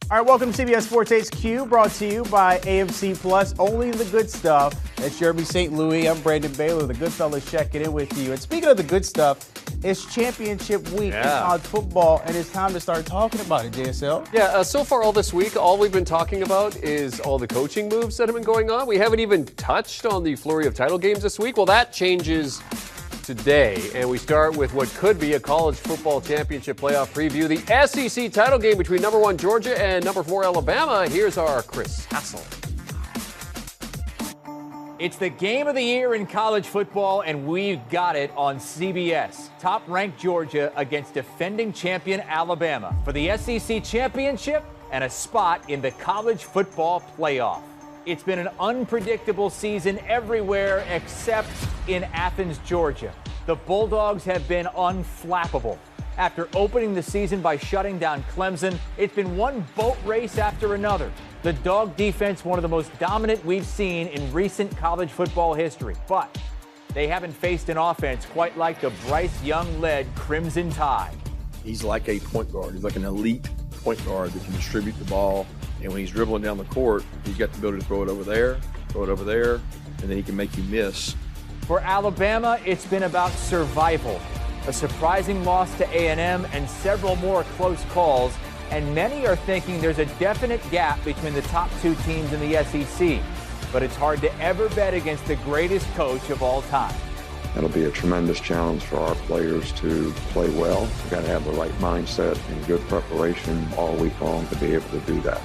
All right, welcome to CBS Sports HQ, brought to you by AMC Plus. Only the good stuff. That's Jeremy St. Louis. I'm Brandon Baylor. The good fellas checking in with you. And speaking of the good stuff, it's championship week in college football, and it's time to start talking about it, JSL. Yeah, so far all this week, all we've been talking about is all the coaching moves that have been going on. We haven't even touched on the flurry of title games this week. Well, that changes today, and we start with what could be a college football championship playoff preview. The SEC title game between number 1 Georgia and number 4 Alabama. Here's our Chris Hassel. It's the game of the year in college football, and we've got it on CBS. Top-ranked Georgia against defending champion Alabama for the SEC championship and a spot in the college football playoff. It's been an unpredictable season everywhere except in Athens, Georgia. The Bulldogs have been unflappable. After opening the season by shutting down Clemson, it's been one boat race after another. The Dog defense, one of the most dominant we've seen in recent college football history. But they haven't faced an offense quite like the Bryce Young-led Crimson Tide. He's like a point guard. He's like an elite point guard that can distribute the ball. And when he's dribbling down the court, he's got the ability to throw it over there, and then he can make you miss. For Alabama, it's been about survival. A surprising loss to A&M and several more close calls, and many are thinking there's a definite gap between the top two teams in the SEC. But it's hard to ever bet against the greatest coach of all time. It'll be a tremendous challenge for our players to play well. We've got to have the right mindset and good preparation all week long to be able to do that.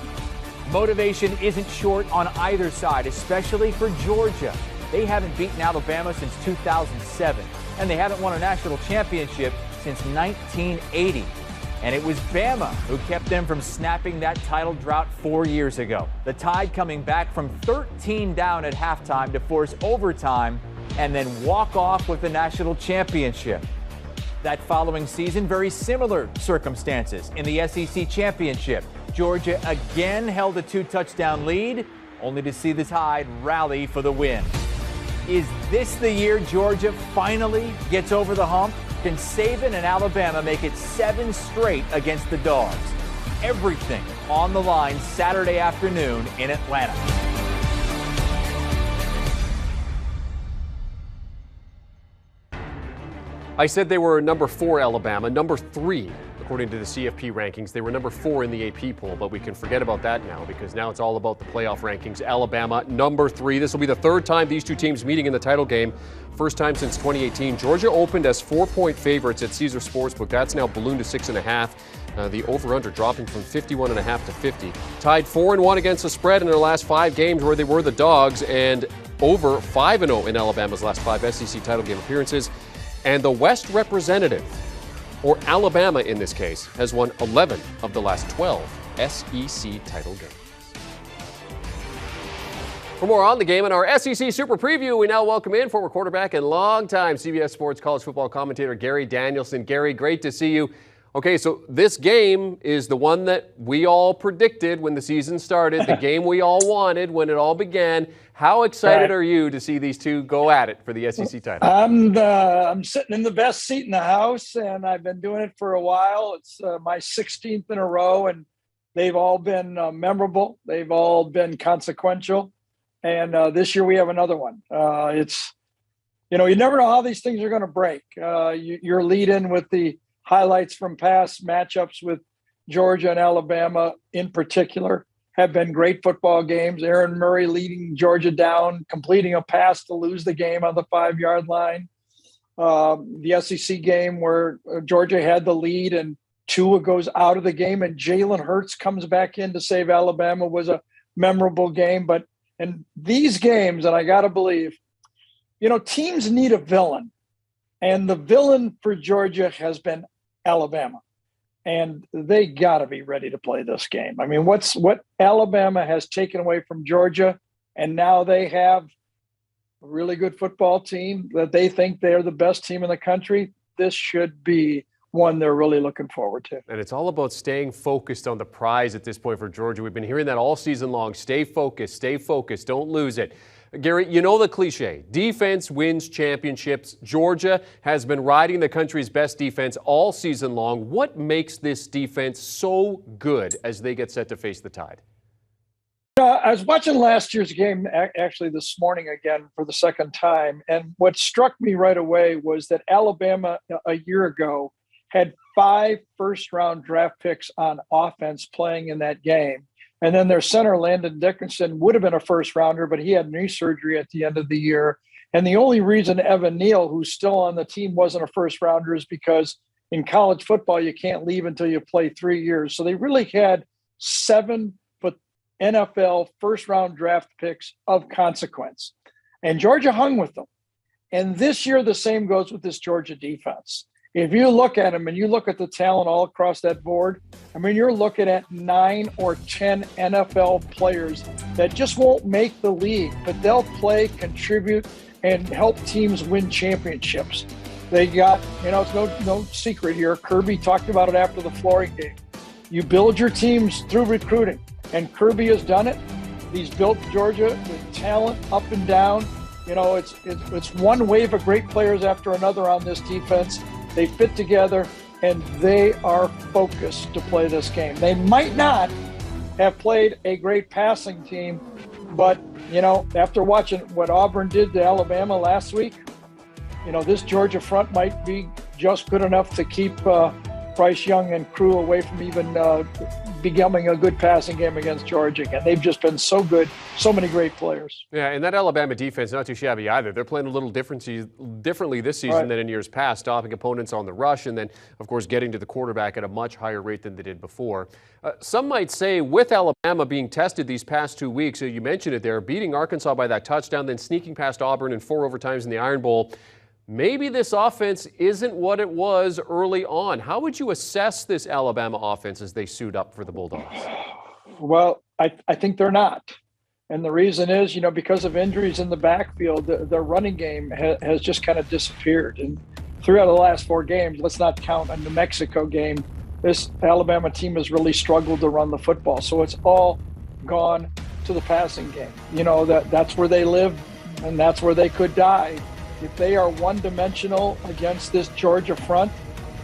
Motivation isn't short on either side, especially for Georgia. They haven't beaten Alabama since 2007, and they haven't won a national championship since 1980. And it was Bama who kept them from snapping that title drought 4 years ago. The Tide coming back from 13 down at halftime to force overtime and then walk off with the national championship. That following season, very similar circumstances in the SEC championship. Georgia again held a 2-touchdown lead, only to see the Tide rally for the win. Is this the year Georgia finally gets over the hump? Can Saban and Alabama make it 7 straight against the Dogs? Everything on the line Saturday afternoon in Atlanta. I said they were number 4 Alabama, number 3 according to the CFP rankings. They were number 4 in the AP poll, but we can forget about that now because now it's all about the playoff rankings. Alabama, number 3. This will be the third time these two teams meeting in the title game. First time since 2018. Georgia opened as 4-point favorites at Caesars Sportsbook. That's now ballooned to 6.5. The over-under dropping from 51.5 to 50. Tied 4-1 against the spread in their last 5 games where they were the Dogs, and over 5-0 in Alabama's last 5 SEC title game appearances. And the West representative, or Alabama in this case, has won 11 of the last 12 SEC title games. For more on the game and our SEC Super Preview, we now welcome in former quarterback and longtime CBS Sports college football commentator Gary Danielson. Gary, great to see you. Okay, so this game is the one that we all predicted when the season started, the game we all wanted when it all began. How excited are you to see these two go at it for the SEC title? I'm sitting in the best seat in the house, and I've been doing it for a while. It's my 16th in a row, and they've all been memorable. They've all been consequential. And this year we have another one. It's, you never know how these things are going to break. You're leading with the highlights from past matchups with Georgia and Alabama in particular have been great football games. Aaron Murray leading Georgia down, completing a pass to lose the game on the 5-yard line. The SEC game where Georgia had the lead and Tua goes out of the game and Jalen Hurts comes back in to save Alabama was a memorable game. But in these games, and I got to believe, teams need a villain. And the villain for Georgia has been Alabama. And they got to be ready to play this game. I mean, what Alabama has taken away from Georgia, and now they have a really good football team that they think they're the best team in the country. This should be one they're really looking forward to. And it's all about staying focused on the prize at this point for Georgia. We've been hearing that all season long. Stay focused, don't lose it. Gary, you know the cliche, defense wins championships. Georgia has been riding the country's best defense all season long. What makes this defense so good as they get set to face the Tide? I was watching last year's game actually this morning again for the second time. And what struck me right away was that Alabama a year ago had 5 first-round draft picks on offense playing in that game. And then their center, Landon Dickinson, would have been a first-rounder, but he had knee surgery at the end of the year. And the only reason Evan Neal, who's still on the team, wasn't a first-rounder is because in college football, you can't leave until you play 3 years. So they really had 7 NFL first-round draft picks of consequence. And Georgia hung with them. And this year, the same goes with this Georgia defense. If you look at them and you look at the talent all across that board, I mean, you're looking at 9 or 10 NFL players that just won't make the league, but they'll play, contribute, and help teams win championships. They got, it's no secret here. Kirby talked about it after the Florida game. You build your teams through recruiting. And Kirby has done it. He's built Georgia with talent up and down. It's one wave of great players after another on this defense. They fit together, and they are focused to play this game. They might not have played a great passing team, but, after watching what Auburn did to Alabama last week, this Georgia front might be just good enough to keep Bryce Young and crew away from even becoming a good passing game against Georgia again. They've just been so good, so many great players. Yeah, and that Alabama defense, not too shabby either. They're playing a little differently this season than in years past, stopping opponents on the rush and then, of course, getting to the quarterback at a much higher rate than they did before. Some might say with Alabama being tested these past 2 weeks, you mentioned it there, beating Arkansas by that touchdown, then sneaking past Auburn in 4 overtimes in the Iron Bowl, maybe this offense isn't what it was early on. How would you assess this Alabama offense as they suit up for the Bulldogs? Well, I think they're not. And the reason is, because of injuries in the backfield, their running game has just kind of disappeared. And 3 out of the last 4 games, let's not count a New Mexico game, this Alabama team has really struggled to run the football. So it's all gone to the passing game. That's where they live, and that's where they could die. If they are one-dimensional against this Georgia front,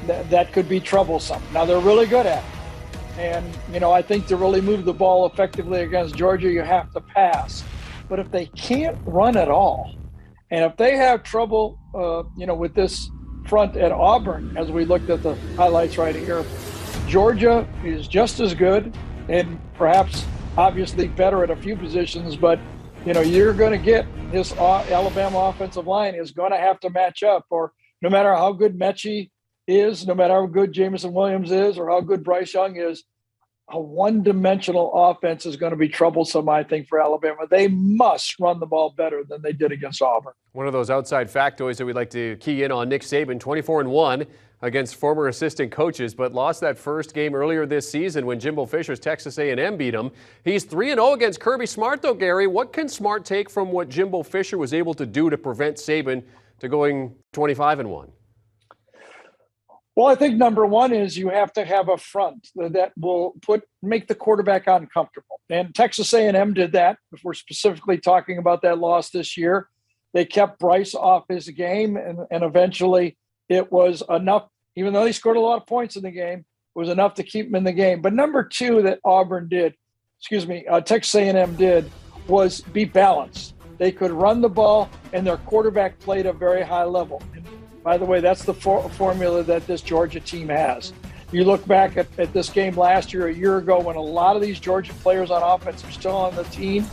that could be troublesome. Now, they're really good at it. And, I think to really move the ball effectively against Georgia, you have to pass. But if they can't run at all, and if they have trouble, with this front at Auburn, as we looked at the highlights right here, Georgia is just as good and perhaps obviously better at a few positions, but you're going to get this Alabama offensive line is going to have to match up, or no matter how good Mechie is, no matter how good Jameson Williams is, or how good Bryce Young is, a one-dimensional offense is going to be troublesome, I think, for Alabama. They must run the ball better than they did against Auburn. One of those outside factoids that we'd like to key in on, Nick Saban, 24-1 against former assistant coaches, but lost that first game earlier this season when Jimbo Fisher's Texas A&M beat him. He's 3-0 against Kirby Smart, though, Gary. What can Smart take from what Jimbo Fisher was able to do to prevent Saban to going 25-1? Well, I think number one is you have to have a front that will make the quarterback uncomfortable. And Texas A&M did that. If we're specifically talking about that loss this year, they kept Bryce off his game, and eventually it was enough, even though they scored a lot of points in the game, it was enough to keep him in the game. But number two that Texas A&M did was be balanced. They could run the ball, and their quarterback played a very high level. And by the way, that's the formula that this Georgia team has. You look back at this game last year, a year ago, when a lot of these Georgia players on offense are still on the team,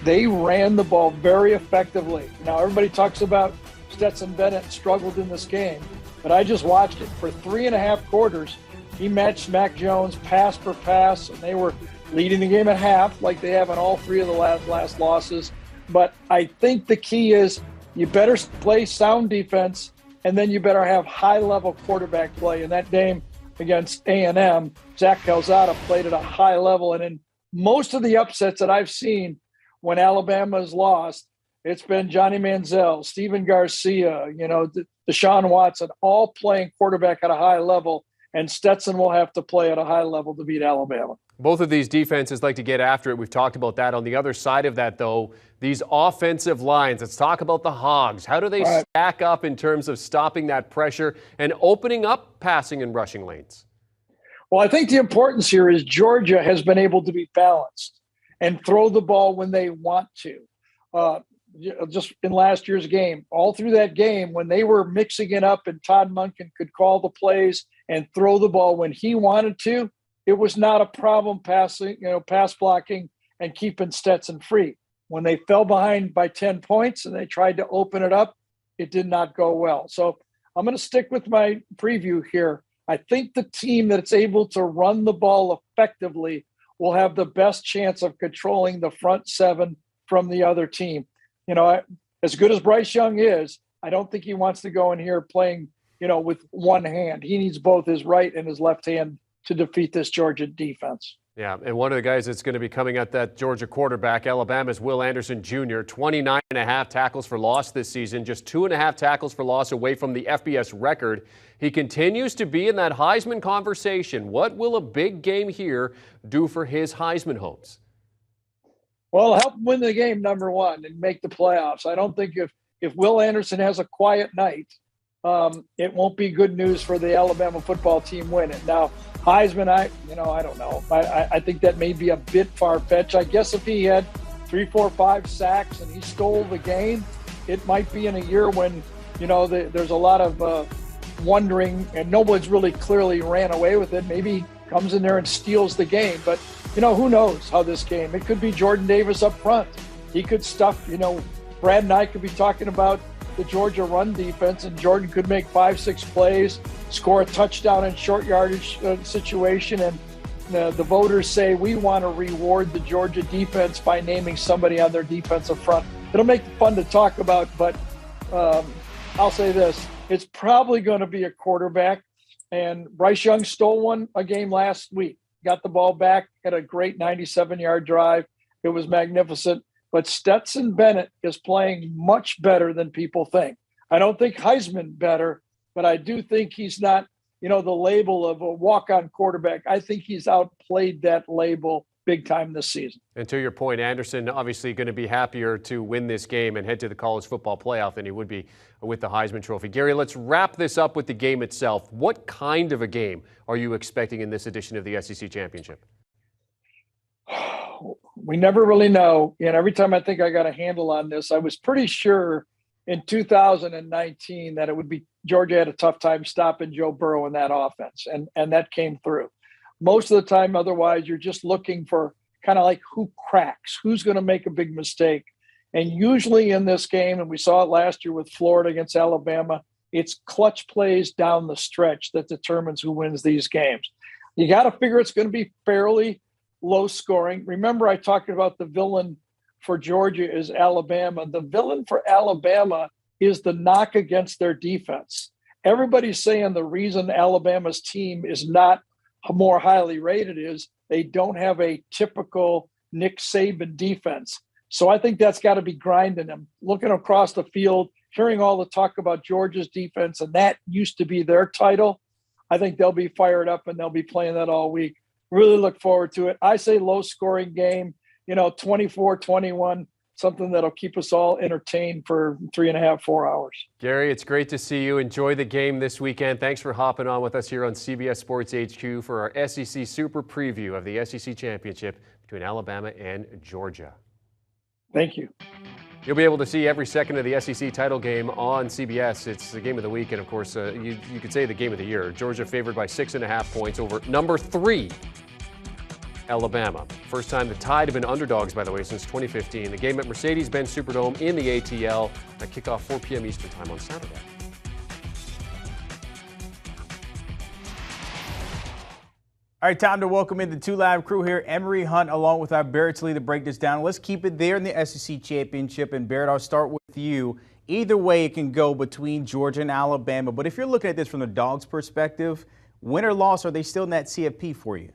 they ran the ball very effectively. Now, everybody talks about Stetson Bennett struggled in this game, but I just watched it. For 3.5 quarters, he matched Mac Jones pass per pass, and they were leading the game at half like they have in all 3 of the last losses. But I think the key is you better play sound defense, and then you better have high-level quarterback play. In that game against A&M, Zach Calzada played at a high level, and in most of the upsets that I've seen when Alabama has lost, it's been Johnny Manziel, Steven Garcia, Deshaun Watson, all playing quarterback at a high level. and Stetson will have to play at a high level to beat Alabama. Both of these defenses like to get after it. We've talked about that. On the other side of that, though, these offensive lines, let's talk about the Hogs. How do they stack up in terms of stopping that pressure and opening up passing and rushing lanes? Well, I think the importance here is Georgia has been able to be balanced and throw the ball when they want to. Just in last year's game, all through that game, when they were mixing it up and Todd Monken could call the plays and throw the ball when he wanted to, it was not a problem passing, pass blocking and keeping Stetson free. When they fell behind by 10 points and they tried to open it up, it did not go well. So I'm going to stick with my preview here. I think the team that's able to run the ball effectively will have the best chance of controlling the front seven from the other team. As good as Bryce Young is, I don't think he wants to go in here playing, with one hand. He needs both his right and his left hand to defeat this Georgia defense. Yeah, and one of the guys that's going to be coming at that Georgia quarterback, Alabama's Will Anderson Jr., 29.5 tackles for loss this season, just 2.5 tackles for loss away from the FBS record. He continues to be in that Heisman conversation. What will a big game here do for his Heisman hopes? Well, help him win the game, number one, and make the playoffs. I don't think if Will Anderson has a quiet night, it won't be good news for the Alabama football team winning. Now, Heisman, I don't know. I think that may be a bit far-fetched. I guess if he had 3, 4, 5 sacks and he stole the game, it might be in a year when, there's a lot of wondering and nobody's really clearly ran away with it. Maybe he comes in there and steals the game. But, who knows how this game. It could be Jordan Davis up front. He could stuff, Brad and I could be talking about the Georgia run defense, and Jordan could make 5, 6 plays, score a touchdown in short yardage situation, and the voters say we want to reward the Georgia defense by naming somebody on their defensive front. It'll make it fun to talk about, but I'll say this. It's probably going to be a quarterback, and Bryce Young stole a game last week, got the ball back, had a great 97-yard drive. It was magnificent. But Stetson Bennett is playing much better than people think. I don't think Heisman better, but I do think he's not, the label of a walk-on quarterback. I think he's outplayed that label big time this season. And to your point, Anderson obviously going to be happier to win this game and head to the college football playoff than he would be with the Heisman Trophy. Gary, let's wrap this up with the game itself. What kind of a game are you expecting in this edition of the SEC Championship? We never really know. And every time I think I got a handle on this, I was pretty sure in 2019 that it would be Georgia had a tough time stopping Joe Burrow in that offense. And that came through. Most of the time, otherwise, you're just looking for kind of like who cracks, who's going to make a big mistake. And usually in this game, and we saw it last year with Florida against Alabama, it's clutch plays down the stretch that determines who wins these games. You got to figure it's going to be fairly low scoring. Remember, I talked about the villain for Georgia is Alabama. The villain for Alabama is the knock against their defense. Everybody's saying the reason Alabama's team is not more highly rated is they don't have a typical Nick Saban defense. So I think that's got to be grinding them. Looking across the field, hearing all the talk about Georgia's defense, and that used to be their title, I think they'll be fired up and they'll be playing that all week. Really look forward to it. I say low-scoring game, 24-21, something that'll keep us all entertained for 3.5, 4 hours. Gary, it's great to see you. Enjoy the game this weekend. Thanks for hopping on with us here on CBS Sports HQ for our SEC Super Preview of the SEC Championship between Alabama and Georgia. Thank you. You'll be able to see every second of the SEC title game on CBS. It's the game of the week, and of course, you could say the game of the year. Georgia favored by 6.5 points over number 3, Alabama. First time the Tide have been underdogs, by the way, since 2015. The game at Mercedes-Benz Superdome in the ATL. That kickoff 4 p.m. Eastern time on Saturday. All right, time to welcome in the two live crew here. Emory Hunt along with our Barrett Sallee to break this down. Let's keep it there in the SEC Championship. And Barrett, I'll start with you. Either way it can go between Georgia and Alabama. But if you're looking at this from the Dogs' perspective, win or loss, are they still in that CFP for you?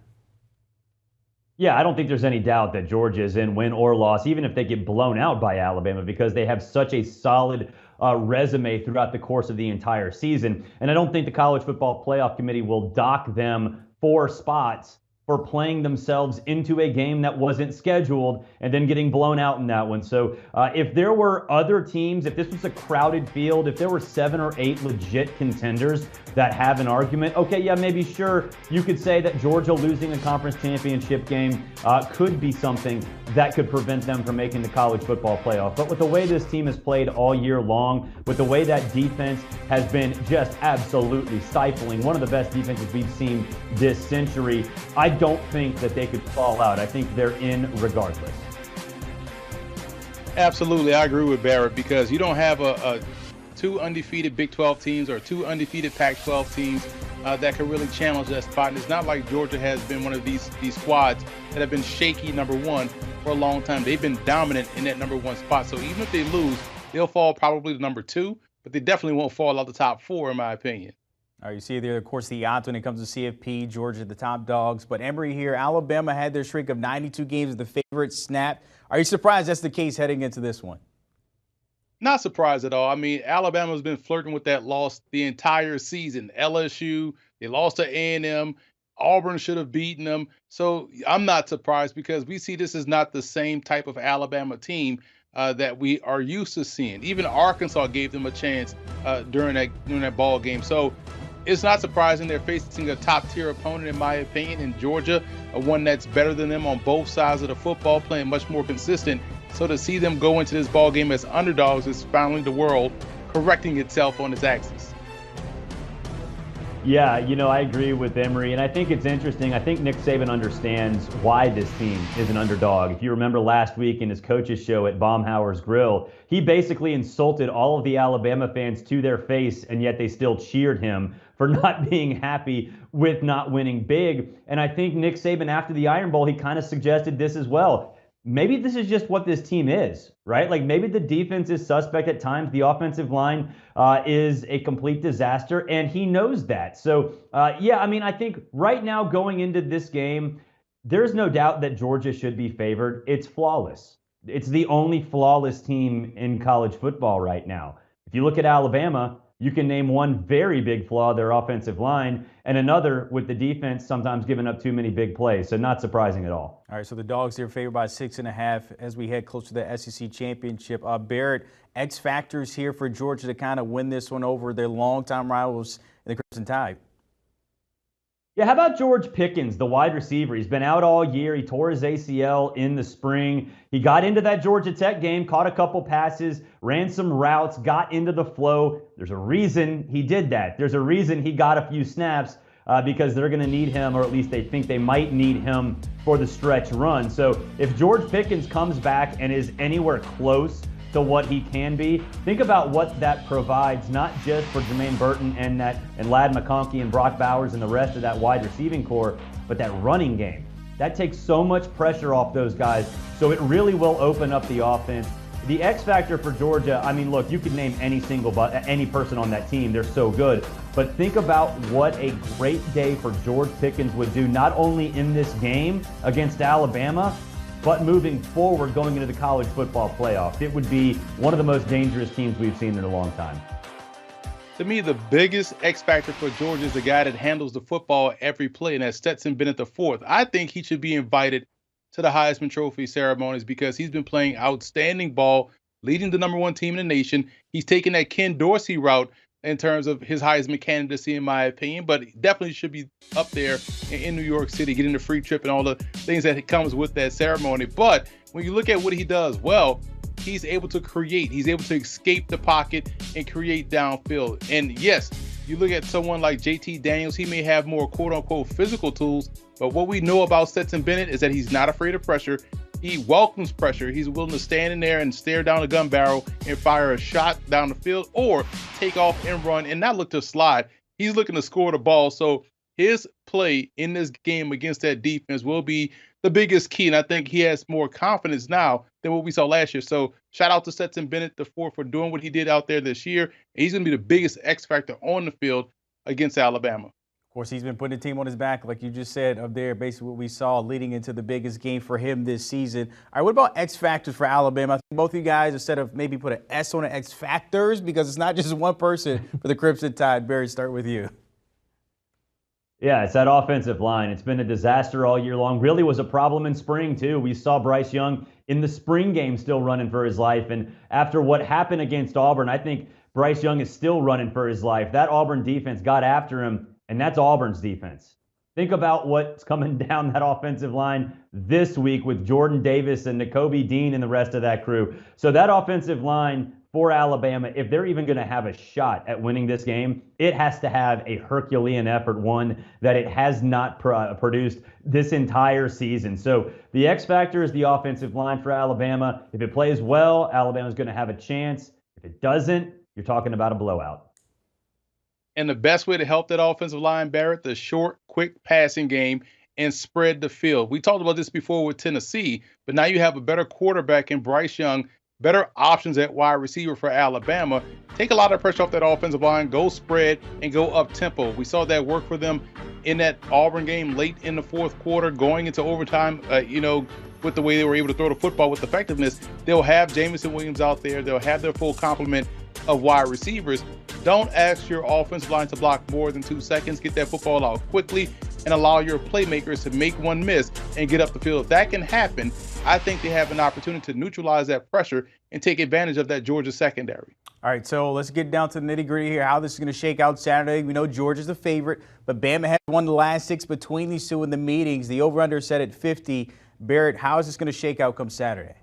Yeah, I don't think there's any doubt that Georgia is in win or loss, even if they get blown out by Alabama, because they have such a solid resume throughout the course of the entire season. And I don't think the College Football Playoff Committee will dock them 4 spots for playing themselves into a game that wasn't scheduled and then getting blown out in that one. So if there were other teams, if this was a crowded field, if there were 7 or 8 legit contenders that have an argument, okay, yeah, maybe sure, you could say that Georgia losing a conference championship game could be something that could prevent them from making the college football playoff. But with the way this team has played all year long, with the way that defense has been just absolutely stifling, one of the best defenses we've seen this century, I don't think that they could fall out. I think they're in regardless. Absolutely, I agree with Barrett, because you don't have a 2 undefeated Big 12 teams or 2 undefeated Pac-12 teams that can really challenge that spot. And it's not like Georgia has been one of these squads that have been shaky number 1 for a long time. They've been dominant in that number 1 spot. So even if they lose, they'll fall probably to number 2, but they definitely won't fall out the top 4, in my opinion. All right, you see there, of course, the odds when it comes to CFP, Georgia, the top dogs. But Emory here, Alabama had their streak of 92 games as the favorite snap. Are you surprised that's the case heading into this one? Not surprised at all. I mean, Alabama's been flirting with that loss the entire season. LSU, they lost to A&M. Auburn should have beaten them. So I'm not surprised, because we see this is not the same type of Alabama team that we are used to seeing. Even Arkansas gave them a chance during that ball game. So it's not surprising they're facing a top-tier opponent, in my opinion, in Georgia, one that's better than them on both sides of the football, playing much more consistent. So to see them go into this ball game as underdogs is finally the world correcting itself on its axis. Yeah, I agree with Emory, and I think it's interesting. I think Nick Saban understands why this team is an underdog. If you remember last week in his coach's show at Baumhauer's Grill, he basically insulted all of the Alabama fans to their face, and yet they still cheered him for not being happy with not winning big. And I think Nick Saban, after the Iron Bowl, he kind of suggested this as well. Maybe this is just what this team is, right? Like maybe the defense is suspect at times. The offensive line is a complete disaster, and he knows that. So, yeah, I mean, I think right now going into this game, there's no doubt that Georgia should be favored. It's flawless. It's the only flawless team in college football right now. If you look at Alabama, you can name one very big flaw, their offensive line, and another with the defense sometimes giving up too many big plays. So not surprising at all. All right, so the dogs here favored by 6.5 as we head close to the SEC championship. Barrett, X factors here for Georgia to kind of win this one over their longtime rivals in the Crimson Tide. Yeah, how about George Pickens, the wide receiver? He's been out all year. He tore his ACL in the spring. He got into that Georgia Tech game, caught a couple passes, ran some routes, got into the flow. There's a reason he did that. There's a reason he got a few snaps because they're going to need him, or at least they think they might need him for the stretch run. So if George Pickens comes back and is anywhere close to what he can be, think about what that provides, not just for Jermaine Burton and Ladd McConkey and Brock Bowers and the rest of that wide receiving core, but that running game. That takes so much pressure off those guys, so it really will open up the offense. The X factor for Georgia, I mean, look, you could name any person on that team. They're so good. But think about what a great day for George Pickens would do, not only in this game against Alabama, but moving forward, going into the college football playoff. It would be one of the most dangerous teams we've seen in a long time. To me, the biggest X factor for Georgia is the guy that handles the football every play, and that's Stetson Bennett IV. I think he should be invited to the Heisman Trophy ceremonies because he's been playing outstanding ball, leading the number 1 team in the nation. He's taken that Ken Dorsey route in terms of his Heisman candidacy, in my opinion, but definitely should be up there in New York City, getting the free trip and all the things that comes with that ceremony. But when you look at what he does well, he's able to create. He's able to escape the pocket and create downfield. And yes, you look at someone like JT Daniels, he may have more quote-unquote physical tools, but what we know about Stetson Bennett is that he's not afraid of pressure. He welcomes pressure. He's willing to stand in there and stare down a gun barrel and fire a shot down the field, or take off and run and not look to slide. He's looking to score the ball. So his play in this game against that defense will be the biggest key. And I think he has more confidence now than what we saw last year. So shout out to Stetson Bennett IV for doing what he did out there this year. And he's going to be the biggest X factor on the field against Alabama. course, he's been putting the team on his back, like you just said, up there, basically what we saw leading into the biggest game for him this season. All right, what about X factors for Alabama? I think both of you guys, instead of maybe put an S on it, X factors, because it's not just one person for the Crimson Tide. Barry, start with you. Yeah, it's that offensive line. It's been a disaster all year long. Really was a problem in spring, too. We saw Bryce Young in the spring game still running for his life. And after what happened against Auburn, I think Bryce Young is still running for his life. That Auburn defense got after him, and that's Auburn's defense. Think about what's coming down that offensive line this week with Jordan Davis and Nakobe Dean and the rest of that crew. So that offensive line for Alabama, if they're even going to have a shot at winning this game, it has to have a Herculean effort, one that it has not produced this entire season. So the X factor is the offensive line for Alabama. If it plays well, Alabama's going to have a chance. If it doesn't, you're talking about a blowout. And the best way to help that offensive line, Barrett, the short, quick passing game and spread the field. We talked about this before with Tennessee, but now you have a better quarterback in Bryce Young, better options at wide receiver for Alabama. Take a lot of pressure off that offensive line, go spread, and go up-tempo. We saw that work for them in that Auburn game late in the fourth quarter, going into overtime, with the way they were able to throw the football with effectiveness. They'll have Jamison Williams out there. They'll have their full complement of wide receivers. Don't ask your offensive line to block more than 2 seconds. Get that football out quickly and allow your playmakers to make one miss and get up the field. If that can happen, I think they have an opportunity to neutralize that pressure and take advantage of that Georgia secondary. All right, so let's get down to the nitty-gritty here, how this is going to shake out Saturday. We know Georgia's the favorite, but Bama has won the last 6 between these two in the meetings. The over-under set at 50. Barrett, how is this going to shake out come Saturday?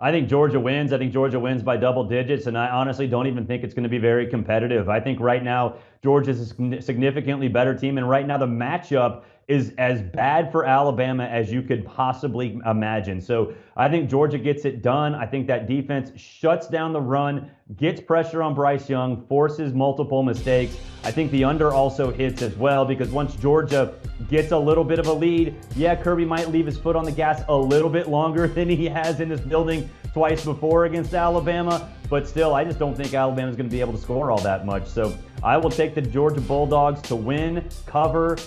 I think Georgia wins. I think Georgia wins by double digits, and I honestly don't even think it's going to be very competitive. I think right now Georgia's a significantly better team, and right now the matchup is as bad for Alabama as you could possibly imagine. So I think Georgia gets it done. I think that defense shuts down the run, gets pressure on Bryce Young, forces multiple mistakes. I think the under also hits as well, because once Georgia gets a little bit of a lead, yeah, Kirby might leave his foot on the gas a little bit longer than he has in this building twice before against Alabama, but still, I just don't think Alabama's going to be able to score all that much. So I will take the Georgia Bulldogs to win, cover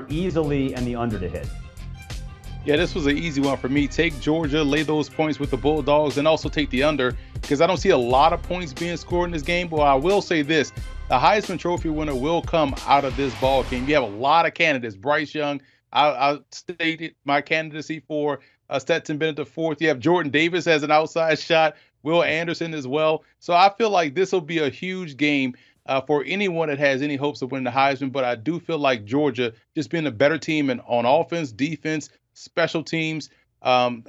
easily, and the under to hit. Yeah, this was an easy one for me. Take Georgia, lay those points with the Bulldogs, and also take the under, because I don't see a lot of points being scored in this game. But I will say this, the Heisman Trophy winner will come out of this ball game. You have a lot of candidates. Bryce Young, I stated my candidacy for Stetson Bennett IV. You have Jordan Davis as an outside shot, Will Anderson as well. So I feel like this will be a huge game for anyone that has any hopes of winning the Heisman. But I do feel like Georgia just being a better team on offense, defense, special teams, and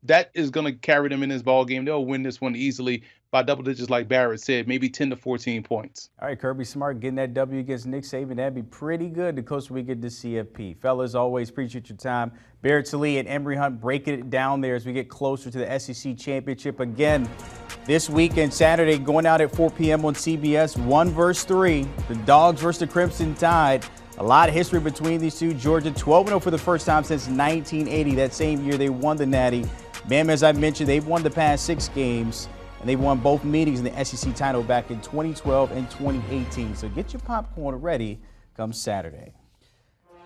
that is going to carry them in this ball game. They'll win this one easily by double digits, like Barrett said, maybe 10 to 14 points. All right, Kirby Smart getting that W against Nick Saban. That'd be pretty good the closer we get to CFP. Fellas, always appreciate your time. Barrett Sallee and Emory Hunt breaking it down there as we get closer to the SEC Championship again this weekend, Saturday, going out at 4 p.m. on CBS, 1 versus 3. The Dogs versus the Crimson Tide. A lot of history between these two. Georgia 12-0 for the first time since 1980. That same year they won the Natty. Bama, as I mentioned, they've won the past 6 games, and they won both meetings in the SEC title back in 2012 and 2018. So get your popcorn ready come Saturday.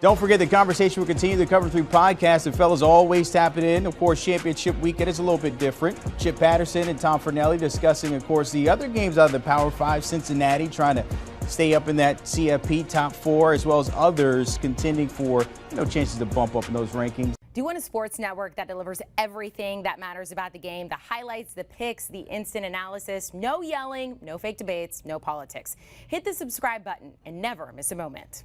Don't forget the conversation will continue. The Cover 3 podcast. The fellas always tapping in. Of course, championship weekend is a little bit different. Chip Patterson and Tom Fornelli discussing, of course, the other games out of the Power 5. Cincinnati trying to stay up in that CFP top 4, as well as others contending for chances to bump up in those rankings. Do you want a sports network that delivers everything that matters about the game? The highlights, the picks, the instant analysis, no yelling, no fake debates, no politics. Hit the subscribe button and never miss a moment.